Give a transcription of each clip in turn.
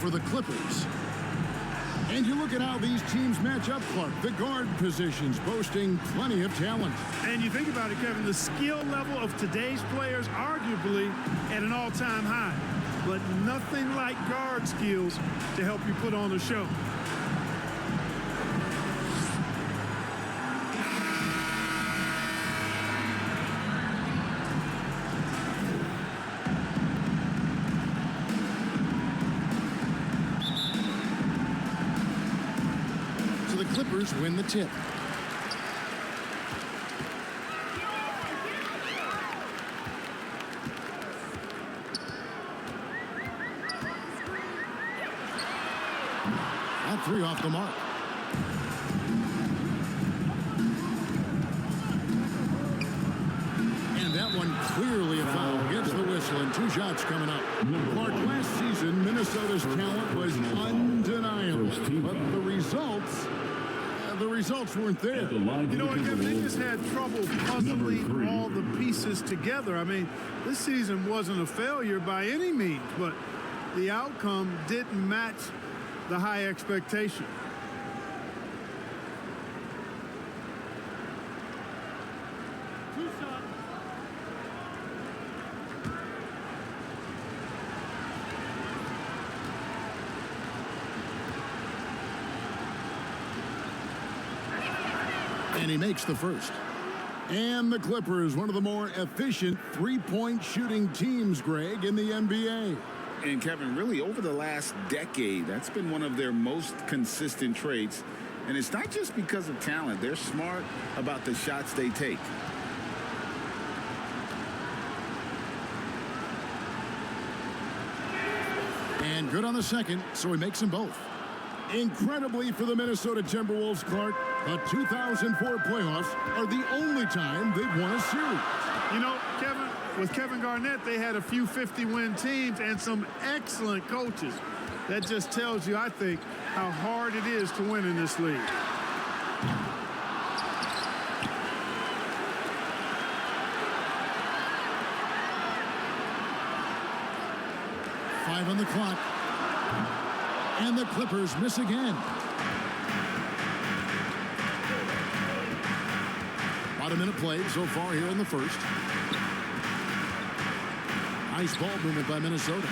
for the Clippers. And you look at how these teams match up, Clark. The guard positions boasting plenty of talent. And you think about it, Kevin, the skill level of today's players arguably at an all-time high. But nothing like guard skills to help you put on a show. Clippers win the tip. That three off the mark. And that one clearly a foul. Gets the whistle and 2 shots coming up. Clark, last season, Minnesota's talent was undeniable. But the results weren't there. You know what, Kevin? They just had trouble puzzling all the pieces together. I mean, this season wasn't a failure by any means, but the outcome didn't match the high expectation. And he makes the first. And the Clippers, one of the more efficient three-point shooting teams, Greg, in the NBA. And, Kevin, really over the last decade, that's been one of their most consistent traits. And it's not just because of talent. They're smart about the shots they take. And good on the second, so he makes them both. Incredibly for the Minnesota Timberwolves, Clark, the 2004 playoffs are the only time they've won a series. You know, Kevin, with Kevin Garnett, they had a few 50-win teams and some excellent coaches. That just tells you, I think, how hard it is to win in this league. Five on the clock. And the Clippers miss again. About a minute played so far here in the first. Nice ball movement by Minnesota.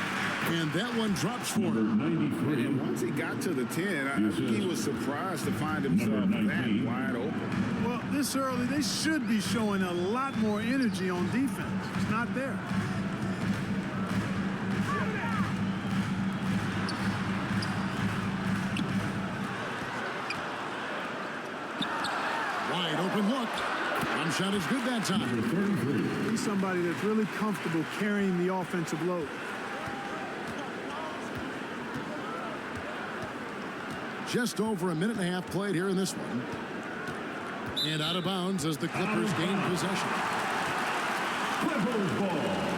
And that one drops for him. And once he got to the 10, I think he was surprised to find himself that wide open. Well, this early, they should be showing a lot more energy on defense. It's not there. Wide open look. One shot is good that time. He's somebody that's really comfortable carrying the offensive load. Just over a minute and a half played here in this one. And out of bounds as the Clippers gain possession. Clippers ball.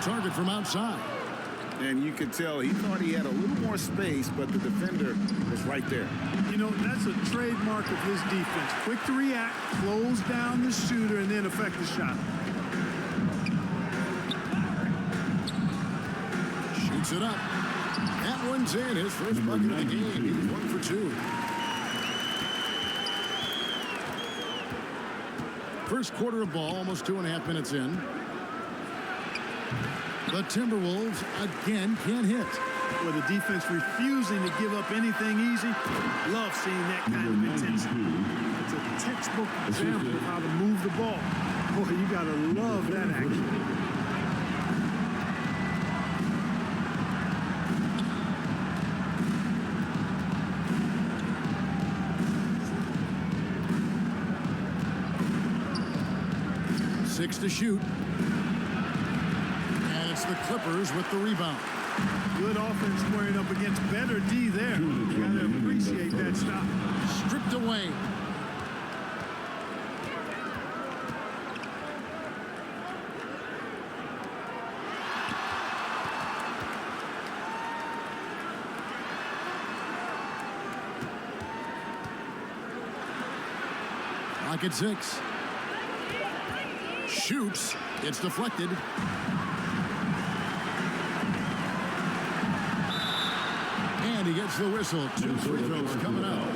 Target from outside. And you could tell he thought he had a little more space, but the defender was right there. You know, that's a trademark of his defense. Quick to react, close down the shooter, and then affect the shot. Shoots it up. That one's in. His first bucket of the game. He's 1 for 2. First quarter of ball, almost 2.5 minutes in. The Timberwolves again can't hit. With the defense refusing to give up anything easy. Love seeing that kind of intensity. It's a textbook example of how to move the ball. Boy, you got to love that action. Six to shoot. It's the Clippers with the rebound. Good offense squaring up against better D there. You got to appreciate that stop. Stripped away. back at 6. Shoots. It's deflected. And he gets the whistle. 2 free throws coming out.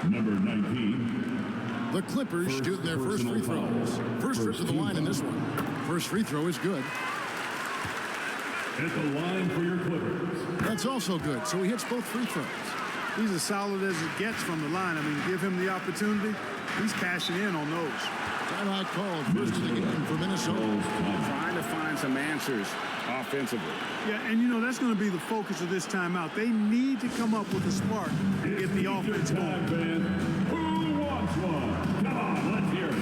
Number 19. The Clippers shooting their first free throws. First trip to the line in this one. First free throw is good. At the line for your Clippers. That's also good. So he hits both free throws. He's as solid as it gets from the line. I mean, give him the opportunity. He's cashing in on those. Timeout called. First of the game for Minnesota. Trying to find some answers offensively. Yeah, and you know, that's going to be the focus of this timeout. They need to come up with a spark and get the offense going. Who wants one? Come on, let's hear it.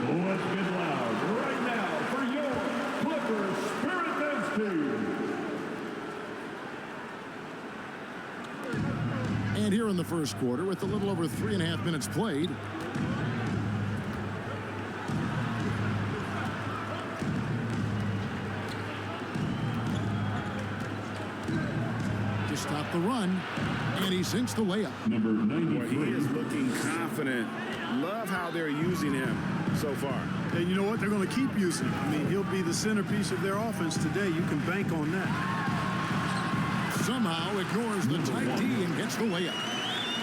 Let's get loud right now for your Clippers Spirit Dance Team. And here in the first quarter, with a little over 3.5 minutes played, to stop the run, and he sinks the layup. Number 93. Boy, he is looking confident. Love how they're using him so far. And you know what? They're going to keep using him. I mean, he'll be the centerpiece of their offense today. You can bank on that. Somehow ignores the tight D and gets the layup.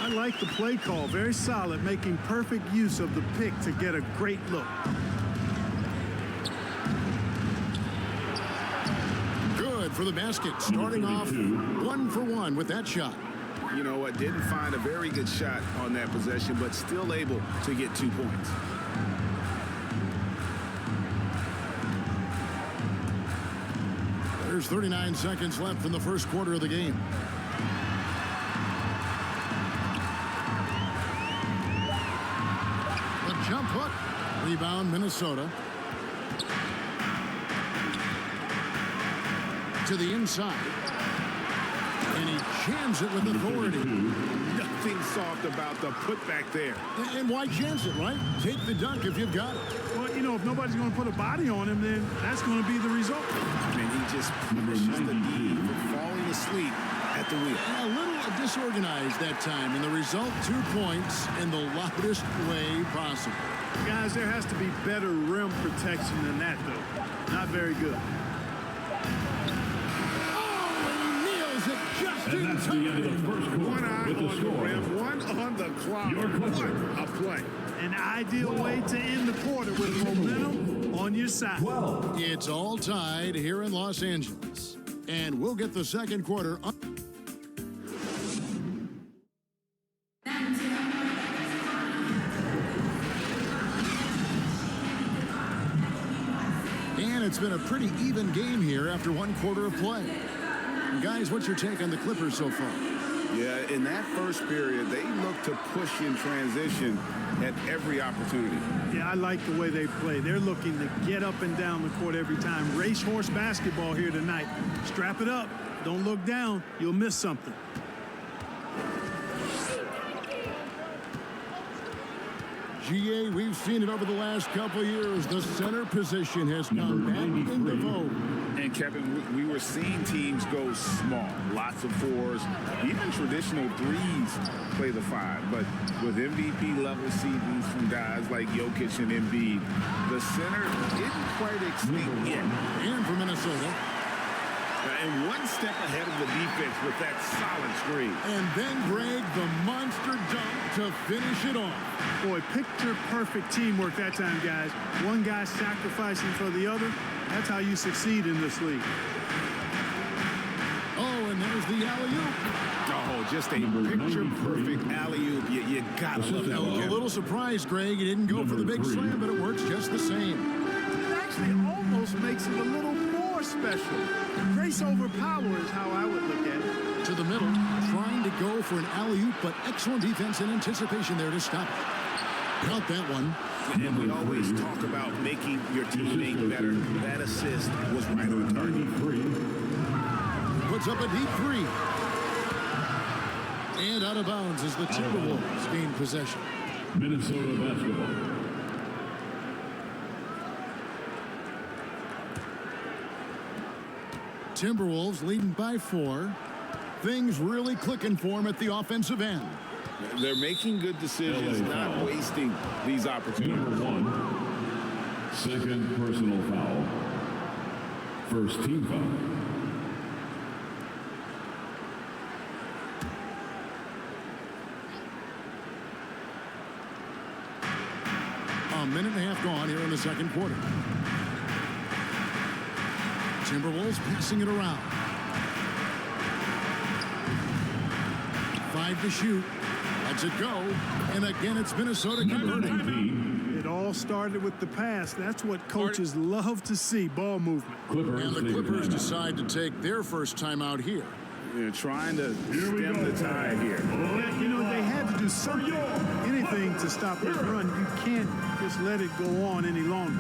I like the play call. Very solid, making perfect use of the pick to get a great look. Good for the basket. Starting off 1 for 1 with that shot. You know what? Didn't find a very good shot on that possession, but still able to get 2 points. There's 39 seconds left in the first quarter of the game. The jump hook. Rebound, Minnesota. To the inside. And he jams it with authority. Nothing soft about the putback there. And why chance it, right? Take the dunk if you've got it. Well, you know, if nobody's going to put a body on him, then that's going to be the result. And he just punishes the D for falling asleep at the wheel. A little disorganized that time, and the result 2 points in the loudest way possible. Guys, there has to be better rim protection than that, though. Not very good. And that's the end of the first quarter. One eye with on the the score. rim, one on the clock. Your What Clippers. a play. An ideal way to end the quarter with momentum on your side. It's all tied here in Los Angeles. And we'll get the second quarter. And it's been a pretty even game here after 1 quarter of play. Guys, what's your take on the Clippers so far? Yeah, in that first period, they looked to push in transition at every opportunity. Yeah, I like the way they play. They're looking to get up and down the court every time. Racehorse basketball here tonight. Strap it up. Don't look down. You'll miss something. GA, we've seen it over the last couple of years. The center position has come back into vogue. And Kevin, we were seeing teams go small, lots of 4s, even traditional 3s play the 5. But with MVP level seasons from guys like Jokic and Embiid, the center didn't quite exceed yet. And for Minnesota. And one step ahead of the defense with that solid screen. And then Greg, the monster dunk to finish it off. Boy, picture-perfect teamwork that time, guys. One guy sacrificing for the other. That's how you succeed in this league. Oh, and there's the alley-oop. Oh, just a picture-perfect alley-oop. You gotta love that one. A little surprised, Greg. He didn't go for the big slam, but it works just the same. It actually almost makes it a little more special. Grace over power is how I would look at it. To the middle, trying to go for an alley-oop, but excellent defense and anticipation there to stop it. Got that one. And we always talk about making your teammate better. That assist was right on target. Puts up a deep 3. And out of bounds as the Timberwolves gain possession. Minnesota basketball. Timberwolves leading by 4. Things really clicking for them at the offensive end. They're making good decisions, not wasting these opportunities. Number 1, second personal foul. First team foul. A minute and a half gone here in the second quarter. Timberwolves passing it around. 5 to shoot. Lets it go. And again, it's Minnesota converting. It all started with the pass. That's what coaches love to see, ball movement. And the Clippers decide to take their first timeout here. They're trying to stem the tide here. You know, they had to do something, anything to stop this run. You can't just let it go on any longer.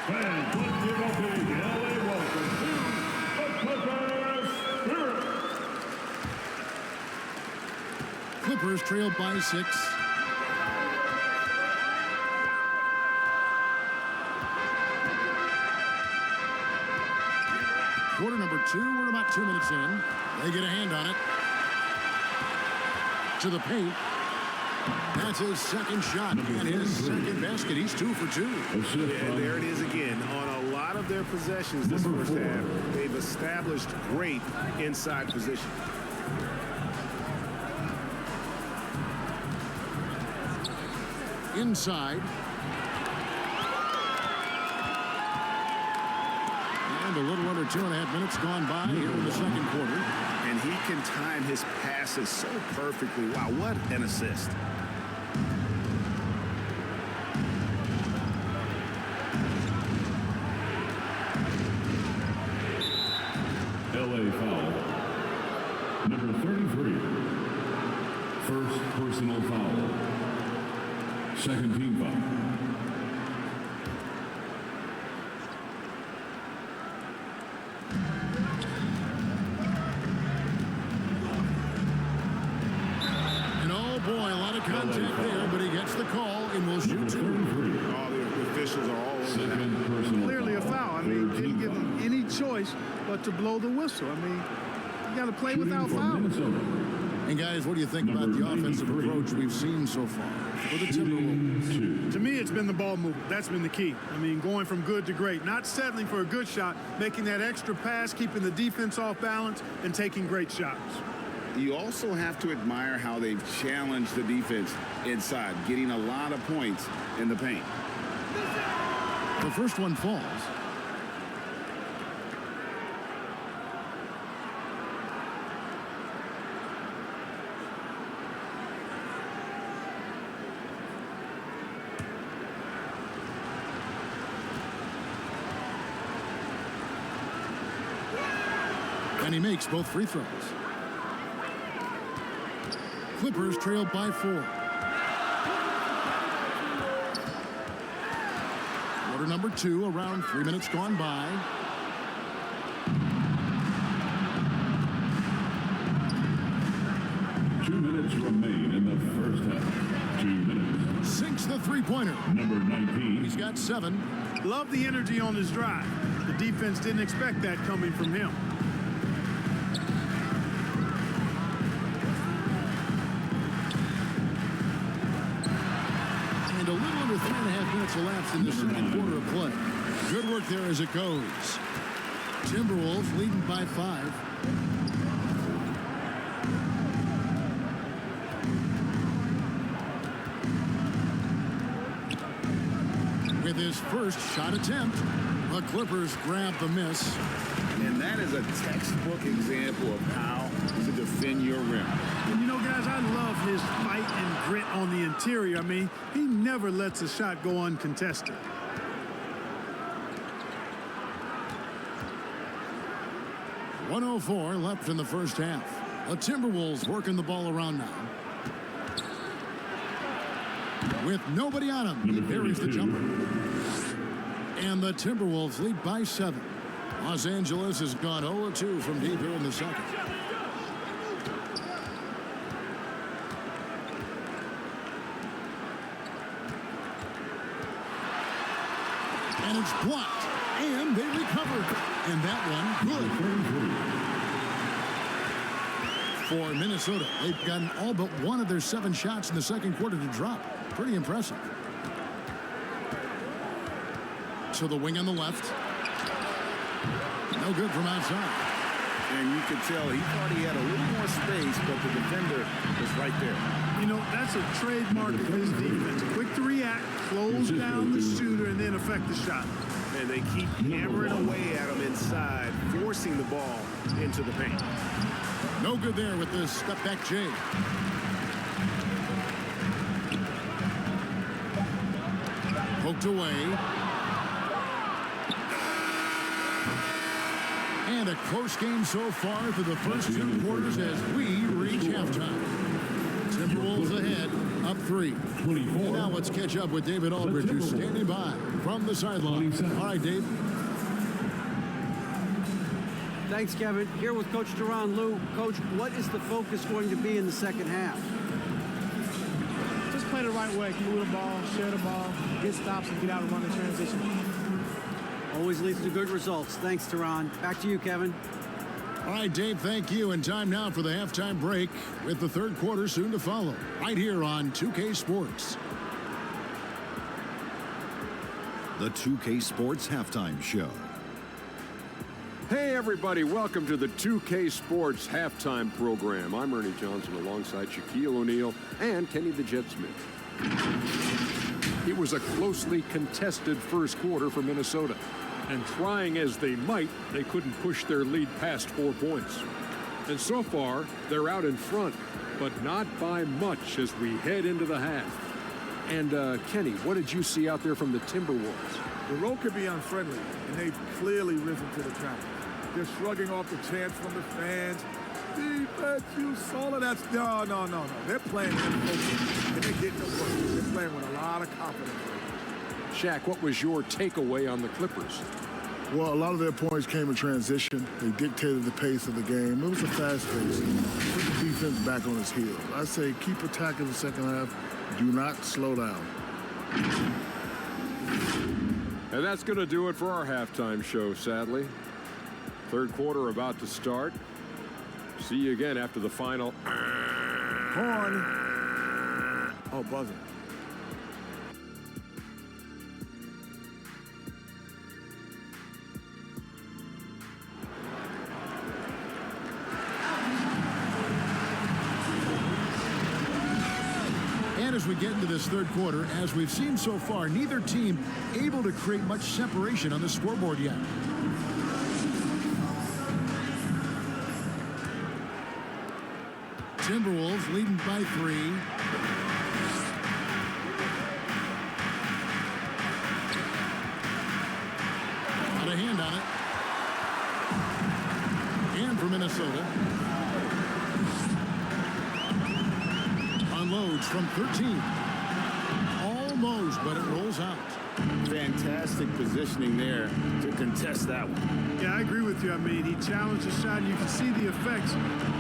Fans, let's give a big LA welcome to the Clippers Spirit. Clippers trail by 6. Quarter number 2. We're about 2 minutes in. They get a hand on it. To the paint. That's his second shot and his second basket. He's 2 for 2. And there it is again. On a lot of their possessions this first half, they've established great inside position. Inside. And a little under 2.5 minutes gone by here in the second quarter. And he can time his passes so perfectly. Wow, what an assist. LA foul. Number 33. First personal foul. Second team foul. And oh boy, a lot of contact there, but he gets the call and will shoot 2. All the officials are all over Second that. personal Clearly a foul. I mean, Third didn't team give them any choice but to blow the whistle. I mean, you got to play without fouling. And guys, what do you think about the offensive approach we've seen so far for the Timberwolves? To me, it's been the ball movement. That's been the key. I mean, going from good to great. Not settling for a good shot, making that extra pass, keeping the defense off balance, and taking great shots. You also have to admire how they've challenged the defense inside, getting a lot of points in the paint. The first one falls. And he makes both free throws. Clippers trail by 4. Quarter number 2, around 3 minutes gone by. Remain in the first half. 2 minutes. Sinks the three-pointer. Number 19. He's got 7. Love the energy on his drive. The defense didn't expect that coming from him. And a little under 3.5 minutes elapsed in the second quarter of play. Good work there as it goes. Timberwolves leading by 5. his first shot attempt. The Clippers grab the miss. And that is a textbook example of how to defend your rim. And you know, guys, I love his fight and grit on the interior. I mean, he never lets a shot go uncontested. .104 left in the first half. The Timberwolves working the ball around now. With nobody on him, he buries the jumper. And the Timberwolves lead by 7. Los Angeles has gone 0-2 from deep here in the second. And it's blocked. And they recovered. And that one good. For Minnesota, they've gotten all but one of their 7 shots in the second quarter to drop. Pretty impressive. To the wing on the left. No good from outside. And you could tell he thought he had a little more space, but the defender was right there. You know, that's a trademark of his defense. Quick to react, close down the shooter, and then affect the shot. And they keep hammering away at him inside, forcing the ball into the paint. No good there with this step back J. Poked away. And a close game so far through the first 2 quarters as we reach halftime. Timberwolves ahead, up 3. And now let's catch up with David Aldridge, who's standing by from the sideline. All right, Dave. Thanks, Kevin. Here with Coach Tyronn Lue. Coach, what is the focus going to be in the second half? Just play the right way. Move the ball, share the ball, get stops, and get out and run the transition. Always leads to good results. Thanks, Tyronn. Back to you, Kevin. All right, Dave, thank you. And time now for the halftime break with the third quarter soon to follow. Right here on 2K Sports. The 2K Sports Halftime Show. Hey, everybody. Welcome to the 2K Sports Halftime Program. I'm Ernie Johnson alongside Shaquille O'Neal and Kenny the Jet Smith. It was a closely contested first quarter for Minnesota. And trying as they might, they couldn't push their lead past 4 points. And so far, they're out in front, but not by much as we head into the half. And, Kenny, what did you see out there from the Timberwolves? The road could be unfriendly, and they've clearly risen to the challenge. They're shrugging off the chants from the fans. Defense, you solid. That's no. They're playing in focus, and they're getting the work. They're playing with a lot of confidence. Shaq, what was your takeaway on the Clippers? Well, a lot of their points came in transition. They dictated the pace of the game. It was a fast pace. Put the defense back on its heels. I say keep attacking the second half. Do not slow down. And that's going to do it for our halftime show, sadly. Third quarter about to start. See you again after the final. Horn. Oh, buzzer. And as we get into this third quarter, as we've seen so far, neither team able to create much separation on the scoreboard yet. Timberwolves leading by 3. Got a hand on it. And for Minnesota. Unloads from 13. Almost, but it rolls out. Fantastic positioning there to contest that one. Yeah, I agree with you. I mean, he challenged the shot. You can see the effects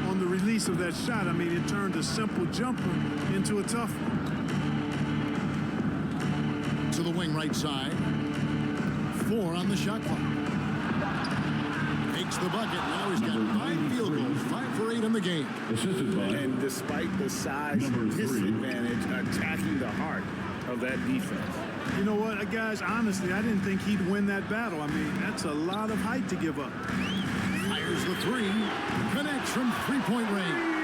on the release of that shot. I mean, it turned a simple jumper into a tough one. To the wing right side. 4 on the shot clock. Makes the bucket. Now he's got 5 field goals, 5 for 8 in the game. And despite the size disadvantage, attacking the heart of that defense. You know what, guys, honestly, I didn't think he'd win that battle. I mean, that's a lot of height to give up. Fires the 3. Connects from 3-point range.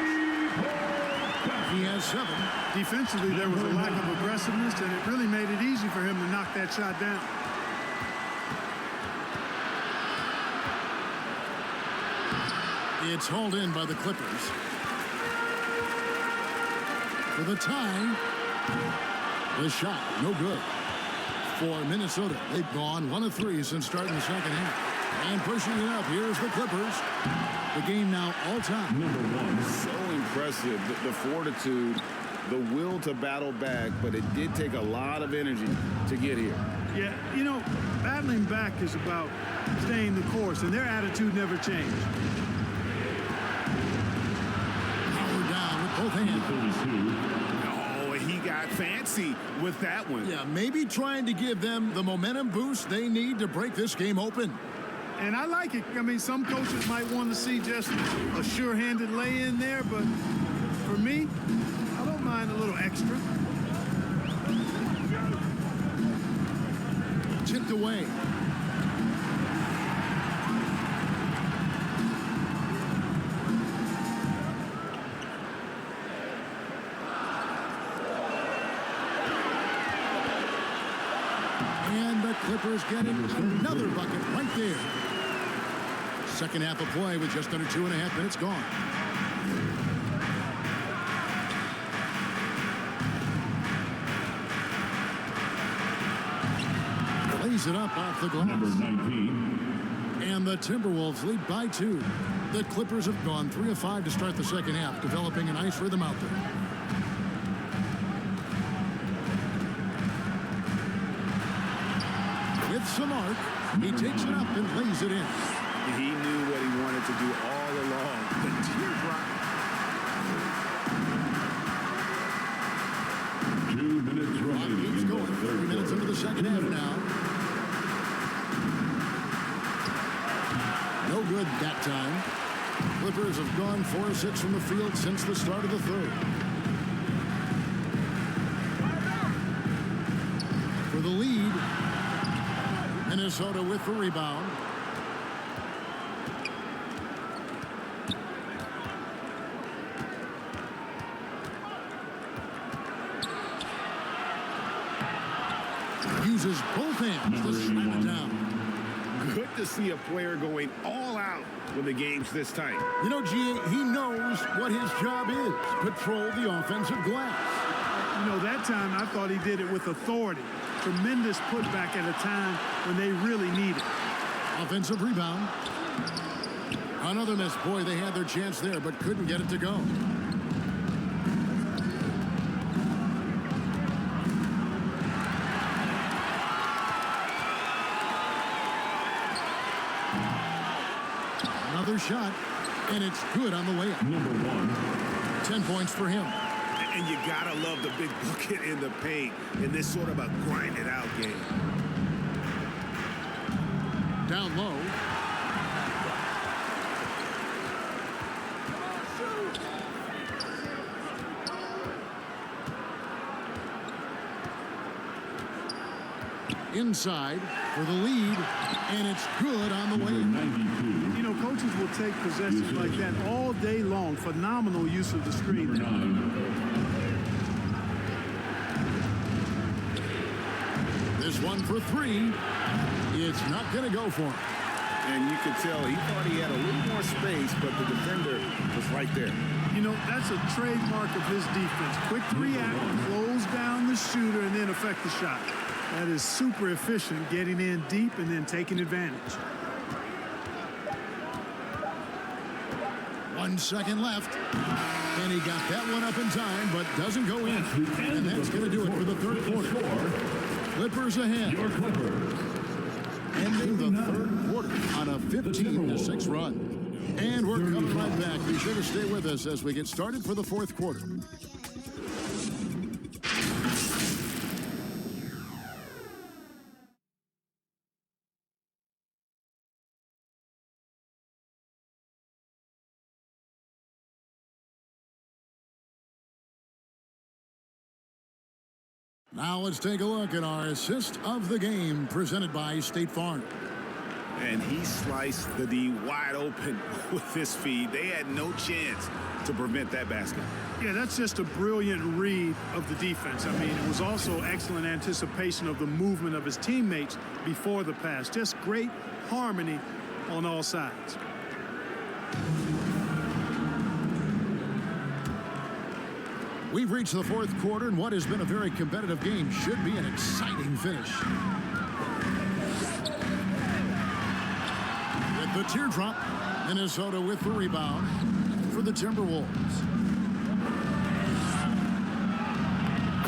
He has 7. Defensively, there was a lack of aggressiveness, and it really made it easy for him to knock that shot down. It's hauled in by the Clippers. For the tie. The shot, no good. For Minnesota, they've gone 1 of 3 since starting the second half. And pushing it up, here's the Clippers. The game now all-time. So impressive, the fortitude, the will to battle back, but it did take a lot of energy to get here. Yeah, you know, battling back is about staying the course, and their attitude never changed. Power down with both hands. Oh, he got fancy with that one. Yeah, maybe trying to give them the momentum boost they need to break this game open. And I like it. I mean, some coaches might want to see just a sure-handed lay-in there, but for me, I don't mind a little extra. Tipped away. And the Clippers getting another bucket right there. Second half of play with just under 2.5 minutes gone. Lays it up off the glass. Number 19. And the Timberwolves lead by 2. The Clippers have gone 3 of 5 to start the second half, developing a nice rhythm out there. With some arc, he takes it up and lays it in. He knew what he wanted to do all along. The teardrop. 2 minutes remaining. Keeps going. 30 minutes into the second half now. No good that time. Clippers have gone 4 of 6 from the field since the start of the third. For the lead, Minnesota with the rebound. Uses both hands to slam it down. Good to see a player going all out when the game's this tight. You know, G.A., he knows what his job is. Patrol the offensive glass. You know, that time I thought he did it with authority. Tremendous putback at a time when they really need it. Offensive rebound. Another miss. Boy, they had their chance there, but couldn't get it to go. Another shot, and it's good on the way up. Number 1. 10 points for him. And you gotta love the big bucket in the paint in this sort of a grind-it-out game. Down low. Inside for the lead, and it's good on the way. You know, coaches will take possessions like that all day long. Phenomenal use of the screen. Number 9. This one for 3. It's not going to go for him. And you could tell he thought he had a little more space, but the defender was right there. You know, that's a trademark of his defense. Quick to react, close down the shooter, and then affect the shot. That is super efficient, getting in deep and then taking advantage. 1 second left. And he got that one up in time, but doesn't go in. And that's going to do it for the third quarter. Clippers ahead. Your Clippers. Ending the third quarter on a 15-6 run. And we're coming right back. Be sure to stay with us as we get started for the fourth quarter. Now let's take a look at our assist of the game presented by State Farm. And he sliced the D wide open with this feed. They had no chance to prevent that basket. Yeah, that's just a brilliant read of the defense. I mean, it was also excellent anticipation of the movement of his teammates before the pass. Just great harmony on all sides. We've reached the fourth quarter, and what has been a very competitive game should be an exciting finish. With the teardrop, Minnesota with the rebound for the Timberwolves.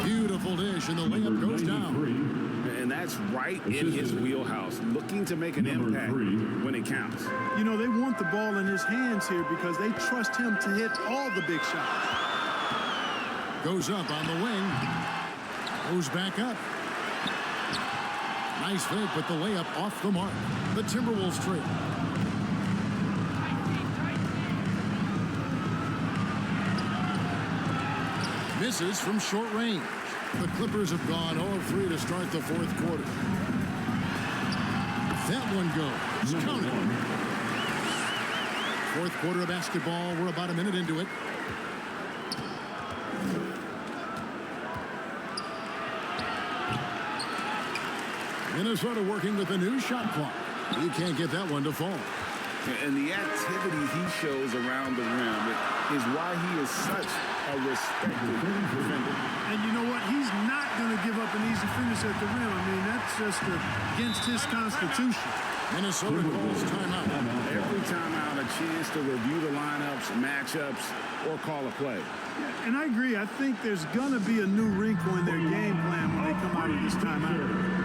Beautiful dish, and the layup goes down. And that's right in his wheelhouse, looking to make an impact when it counts. You know, they want the ball in his hands here because they trust him to hit all the big shots. Goes up on the wing. Goes back up. Nice fake, but the layup off the mark. The Timberwolves trail. Misses from short range. The Clippers have gone 0-3 to start the fourth quarter. That one goes. Counted. Fourth quarter of basketball. We're about a minute into it. Minnesota working with a new shot clock. He can't get that one to fall. And the activity he shows around the rim is why he is such a respected defender. And you know what? He's not going to give up an easy finish at the rim. I mean, that's just against his constitution. Minnesota calls timeout. Every timeout, a chance to review the lineups, matchups, or call a play. Yeah, and I agree. I think there's going to be a new wrinkle in their game plan when they come out of this timeout.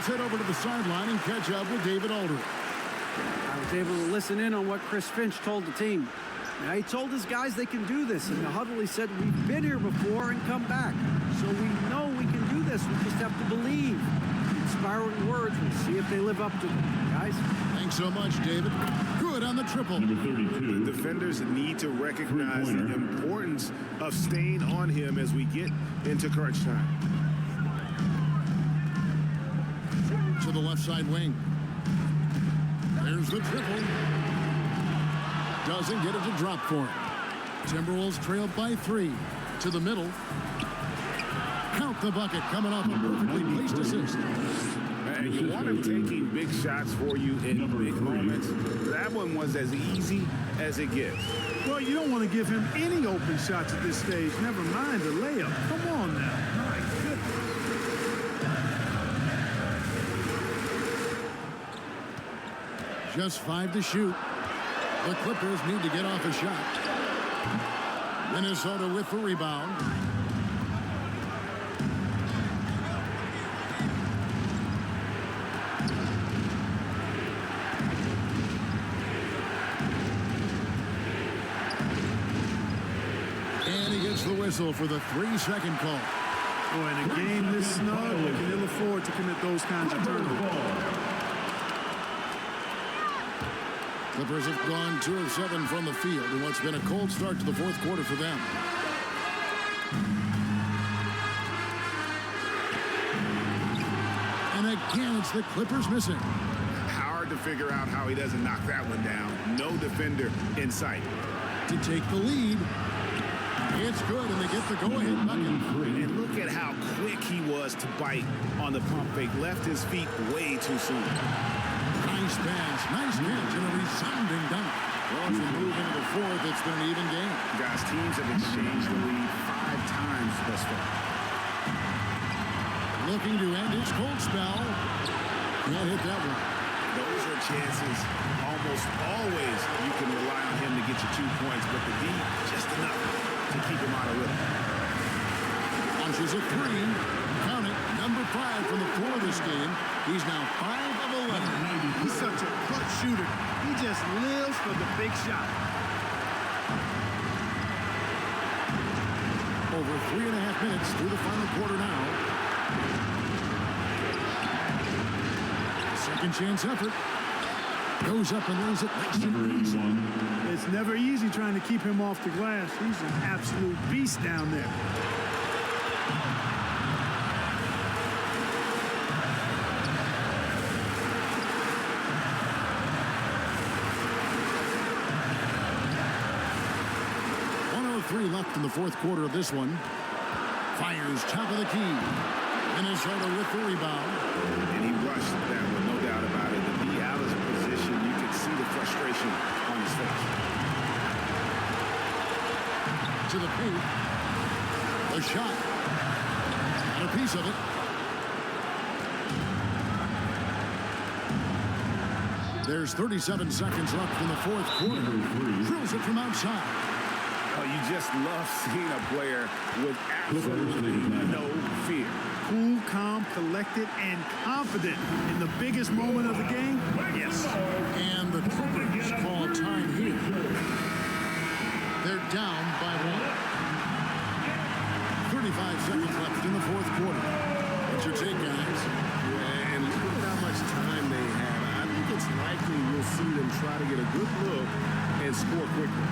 Head over to the sideline and catch up with David Aldridge. I was able to listen in on what Chris Finch told the team. Now, he told his guys they can do this. In the huddle, he said, we've been here before and come back. So we know we can do this. We just have to believe. Inspiring words. We'll see if they live up to them, guys. Thanks so much, David. Good on the triple. The defenders need to recognize the importance of staying on him as we get into crunch time. To the left side wing. There's the triple. Doesn't get it to drop for him. Timberwolves trail by 3. To the middle. Count the bucket coming off a perfectly placed assist. And you want him taking big shots for you in big moments. That one was as easy as it gets. Well, you don't want to give him any open shots at this stage. Never mind a layup. Come on now. My goodness. Just 5 to shoot. The Clippers need to get off a shot. Minnesota with the rebound. And he gets the whistle for the 3-second call. Boy, in a game this snug, they can ill afford to commit those kinds of turnovers. Clippers have gone 2 of 7 from the field in what's been a cold start to the fourth quarter for them. And again, it's the Clippers missing. Hard to figure out how he doesn't knock that one down. No defender in sight. To take the lead. It's good, and they get the go-ahead bucket. And look at how quick he was to bite on the pump fake. Left his feet way too soon. Nice pass, nice catch, and a resounding dunk. Well, as we move into the fourth, it's been an even game. Guys, teams have exchanged the lead 5 times thus far. looking to end his cold spell. Can't hit that one. Those are chances almost always you can rely on him to get you 2 points, but the D, just enough to keep him out of rhythm. Launches a three. Count it. Number 5 from the floor of this game. He's now 5 of 11. He's such a clutch shooter. He just lives for the big shot. Over 3.5 minutes through the final quarter now. Second chance effort. Goes up and lays it next to Breeze. It's never easy trying to keep him off the glass. He's an absolute beast down there. Left in the fourth quarter of this one. Fires top of the key. Minnesota with the rebound. And he rushed that one, no doubt about it. To be out of position, you could see the frustration on his face. To the paint. A shot. And a piece of it. There's 37 seconds left in the fourth quarter. Drills it from outside. Oh, you just love seeing a player with absolutely no fear. Cool, calm, collected, and confident in the biggest moment of the game. Yes. And the Clippers call time here. They're down by 1. 35 seconds left in the fourth quarter. What's your take, guys? Yeah, and look at how much time they have. I think it's likely we'll see them try to get a good look and score quickly.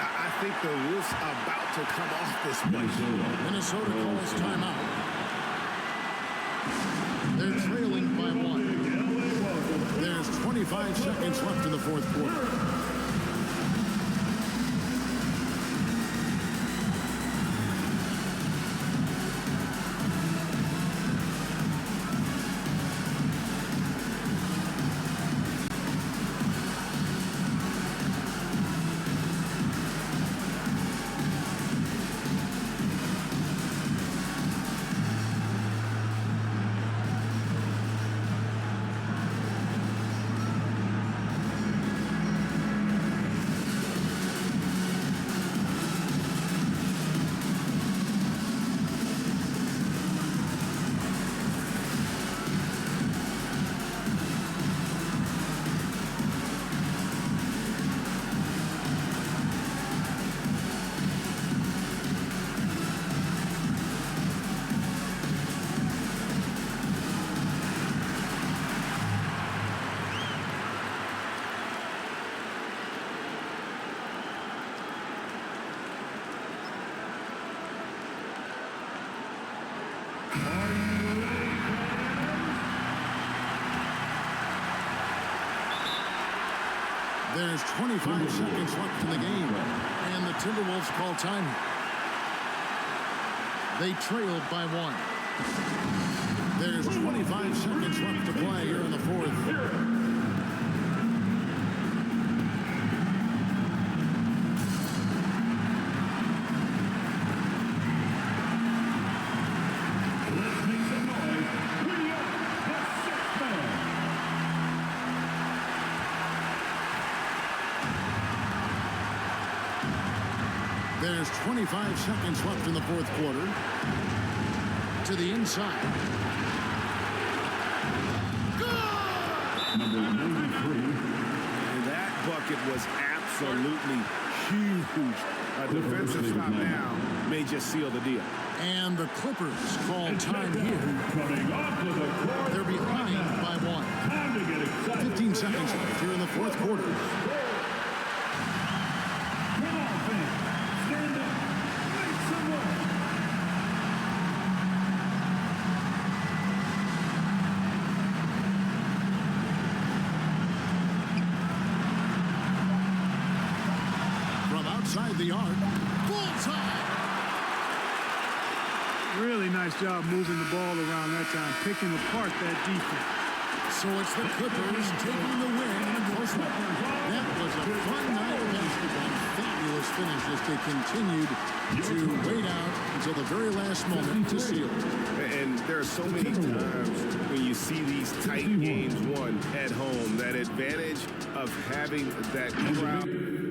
I think the roof's about to come off this place. Minnesota calls timeout. They're trailing by 1. There's 25 seconds left in the fourth quarter. There's 25 seconds left in the game, and the Timberwolves call time. They trailed by 1. There's 25 seconds left to play here in the fourth. There's 25 seconds left in the fourth quarter. To the inside. Number 93. And that bucket was absolutely huge. A defensive stop now may just seal the deal. And the Clippers call time here. They're behind by 1. 15 seconds left here in the fourth quarter. inside the arc. Bullseye! Really nice job moving the ball around that time, picking apart that defense. So it's the Clippers taking the win in a close one. That was a fun night of basketball. Fabulous finish as they continued to wait out until the very last moment to seal it. And there are so many times when you see these tight games won at home, that advantage of having that crowd.